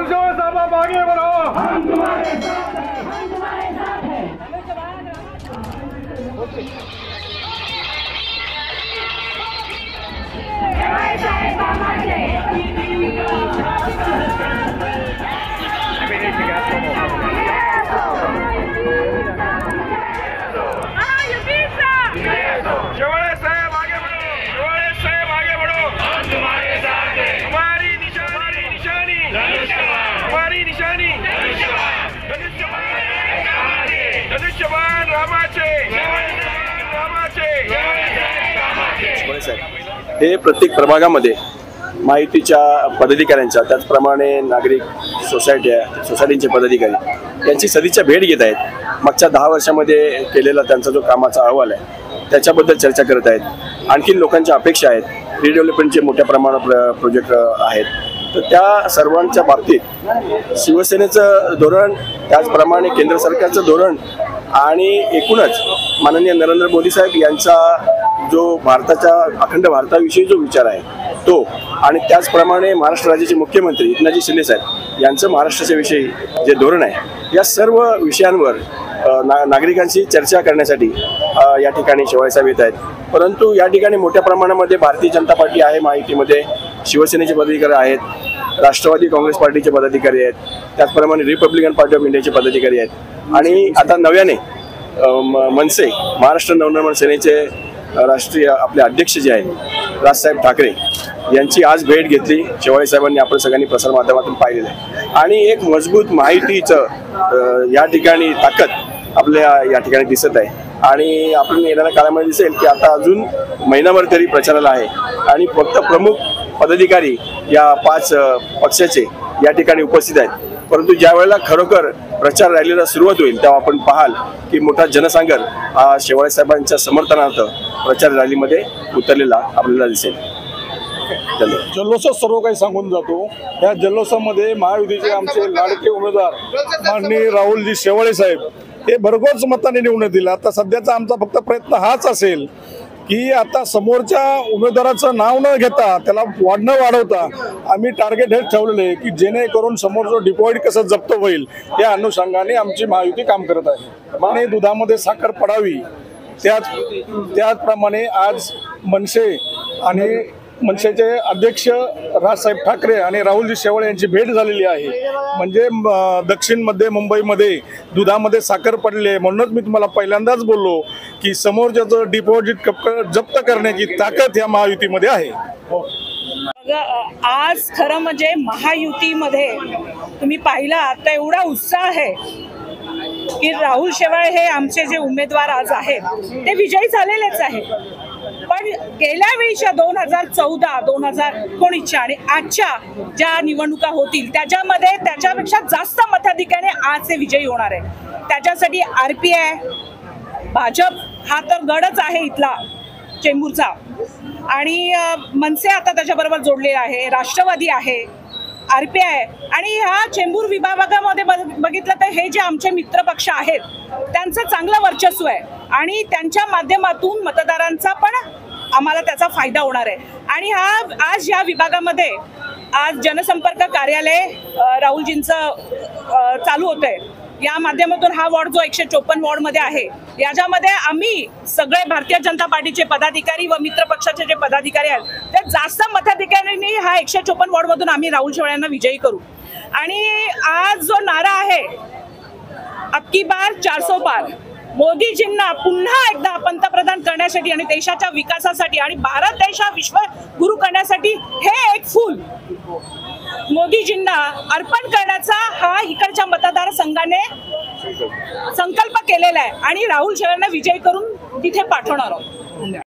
शेवाळे साहब आप आगे बढ़ो, हम तुम्हारे साथ हैं, हम तुम्हारे साथ हैं। शेवाळे साहेब कामाचे। शेवाळे साहब आगे बढ़ो, शेवाळे साहब आगे बढ़ो, हम तुम्हारे साथ हैं। हमारी निशानी हमारी निशानी धनुष्यबाण रामाचे हे प्रत्येक प्रभागामध्ये माहितीच्या पदाधिकाऱ्यांच्या त्याचप्रमाणे नागरिक सोसायटीचे पदाधिकारी यांची सदिच्छा भेट घेत आहेत. मागच्या 10 वर्षामध्ये केलेला त्यांचा जो कामाचा अहवाल आहे त्याच्याबद्दल चर्चा करत आहेत. आणखीन लोकांच्या अपेक्षा आहेत, रिडेव्हलपमेंटचे मोठ्या प्रमाणात प्रोजेक्ट आहेत. तर त्या सर्वांच्या बाबतीत शिवसेनेचं धोरण, त्याचप्रमाणे केंद्र सरकारचं धोरण आणि एकूणच माननीय नरेंद्र मोदी साहेब यांचा जो भारताच्या अखंड भारताविषयी जो विचार आहे तो, आणि त्याचप्रमाणे महाराष्ट्र राज्याचे मुख्यमंत्री एकनाथजी शिंदे साहेब यांचं महाराष्ट्राच्या विषयी जे धोरण आहे, या सर्व विषयांवर नागरिकांशी चर्चा करण्यासाठी या ठिकाणी शेवाळे साहेब येत आहेत. परंतु या ठिकाणी मोठ्या प्रमाणामध्ये भारतीय जनता पार्टी आहे, माहितीमध्ये शिवसेनेचे पदाधिकारी आहेत, राष्ट्रवादी काँग्रेस पार्टीचे पदाधिकारी आहेत, त्याचप्रमाणे रिपब्लिकन पार्टी ऑफ इंडियाचे पदाधिकारी आहेत. आणि आता नव्याने मनसे महाराष्ट्र नवनिर्माण सेनेचे राष्ट्रीय आपले अध्यक्ष जे आहेत राजसाहेब ठाकरे यांची आज भेट घेतली. शेवाळे साहेबांनी आपण सगळ्यांनी प्रसारमाध्यमातून पाहिलेलं आहे. आणि एक मजबूत माहितीचं या ठिकाणी ताकद आपल्या या ठिकाणी दिसत आहे. आणि आपण येणाऱ्या काळामध्ये दिसेल की आता अजून महिनाभर तरी प्रचाराला आहे आणि फक्त प्रमुख पदाधिकारी या 5 पक्षाचे या ठिकाणी उपस्थित आहेत. परंतु ज्या वेळेला खरोखर प्रचार रॅलीला सुरुवात होईल तेव्हा आपण पाहाल की मोठा जनसागर हा शेवाळे साहेबांच्या समर्थनार्थ प्रचार रॅलीमध्ये उतरलेला आपल्याला दिसेल. जल्लोषात सर्व काही सांगून जातो. या जल्लोषामध्ये महायुतीचे आमचे लाडके उमेदवार माननीय राहुलजी शेवाळे साहेब हे भरघोस मताने निवडून येतील. आता सध्याचा आमचा फक्त प्रयत्न हाच असेल की आता समोरच्या उमेदवाराचं नाव न घेता त्याला वाढवता आम्ही टार्गेट हेच ठेवलेलं आहे की जेणेकरून समोरचं डिपॉझिट कसं जप्त होईल या अनुषंगाने आमची महायुती काम करत आहे. आणि दुधामध्ये साखर पडावी त्याचप्रमाणे आज मनसे आणि मनसेचे अध्यक्ष राजसाहेब ठाकरे आणि राहुलजी शेवाळे यांची भेट झालेली आहे. म्हणजे दक्षिण मध्य मुंबईमध्ये दुधामध्ये साखर पडली आहे. म्हणूनच मी तुम्हाला पहिल्यांदाच बोललो की समोरच्याचं डिपॉझिट जप्त करण्याची ताकद या महायुतीमध्ये आहे. आज खरं म्हणजे महायुतीमध्ये तुम्ही पाहिला तर एवढा उत्साह आहे की राहुल शेवाळे हे आमचे जे उमेदवार आज आहेत ते विजयी झालेलेच आहेत. पण गेल्या वेळीच्या 2014, 2019 आणि आजच्या ज्या निवडणुका होतील त्याच्यामध्ये त्याच्यापेक्षा जास्त मताधिक्याने आज ते विजयी होणार आहे. त्याच्यासाठी RPI, भाजप हा तर गडच आहे इथला चेंबूरचा, आणि मनसे आता त्याच्याबरोबर जोडलेला आहे, राष्ट्रवादी आहे, RPI. आणि ह्या चेंबूर विभागामध्ये बघितलं तर हे जे आमचे मित्र पक्ष आहेत त्यांचं चांगलं वर्चस्व आहे आणि त्यांच्या माध्यमातून मतदारांचा पण आम्हाला त्याचा फायदा होणार आहे. आणि आज या विभागामध्ये आज जनसंपर्क कार्यालय राहुलजींचं चालू होतं आहे. या माध्यमातून हा वॉर्ड जो 154 वॉर्डमध्ये आहे याच्यामध्ये आम्ही सगळे भारतीय जनता पार्टीचे पदाधिकारी व मित्र पक्षाचे जे पदाधिकारी आहेत ते जास्त मताधिकाऱ्यांनी हा 154 वॉर्डमधून आम्ही राहुल शेवाळे यांना विजयी करू. आणि आज जो नारा आहे अबकी बार 400 पार, मोदीजींना पुन्हा एकदा पंतप्रधान करण्यासाठी आणि देशाच्या विकासासाठी आणि भारत देश हा विश्वगुरू करण्यासाठी हे एक फूल मोदीजींना अर्पण करण्याचा हा इकडच्या मतदारसंघाने संकल्प केलेला आहे आणि राहुल शेवाळ्यांना विजयी करून तिथे पाठवणार आहोत.